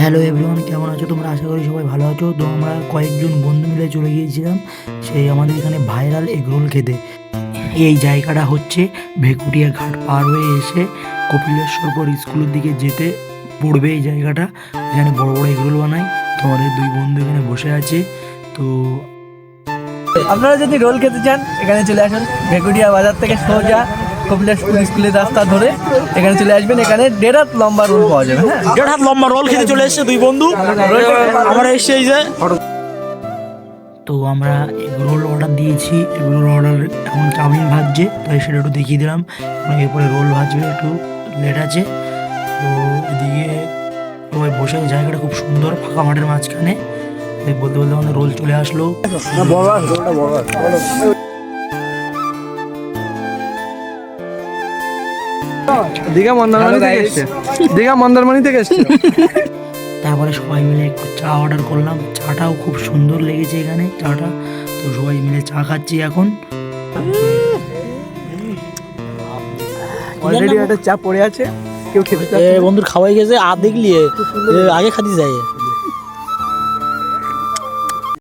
Hello everyone, কেমন আছো তোমরা? আশা করি সবাই ভালো আছো। তো আমরা কয়েকজন বন্ধু মিলে চলে গিয়েছিলাম সেই আমাদের এখানে ভাইরাল এগরোল খেতে। এই জায়গাটা হচ্ছে ভেকুটিয়া ঘাট পার হয়ে এসে কপিলেশ্বরপুর স্কুলের দিকে যেতে পড়বে এই জায়গাটা। এখানে বড় বড় এগরোল বানায়। তো আমাদের দুই বন্ধু এখানে বসে আছে। তো আপনারা যদি রোল খেতে চান এখানে চলে আসুন। ভেকুটিয়া বাজার থেকে সোজা কপিলেশ্বর স্কুলের রাস্তা ধরে এখানে চলে আসবেন। এখানে 1.5 হাত লম্বা রোল পাওয়া যাবে। হ্যাঁ, 1.5 হাত লম্বা রোল খেতে চলে এসেছে দুই বন্ধু। আমরা এসে এই যে তো আমরা এগরোল অর্ডার দিয়েছি। এগরোল অর্ডার এখন চাউমিন ভাজছে, তাই সেটা একটু দেখিয়ে দিলাম। এরপরে রোল ভাজবে, একটু লেট আছে। তো এদিকে সবাই বসে আছে, জায়গাটা খুব সুন্দর, ফাঁকা মাঠের মাঝখানে। তাই বলতে বলতে আমাদের রোল চলে আসলো। দীঘা মন্দারমণি থেকে এসছে। দীঘা মন্দারমণি থেকে এসছে। তারপরে সবাই মিলে একটু চা অর্ডার করলাম। চাটাও খুব সুন্দর লেগেছে এখানে চাটা। তো সবাই মিলে চা খাচ্ছি এখন। অলরেডি একটা চা পড়ে আছে, কেউ খেতে চাচ্ছে। বন্ধুর খাওয়াই গেছে আর দেখলি আগে খাতি যায়।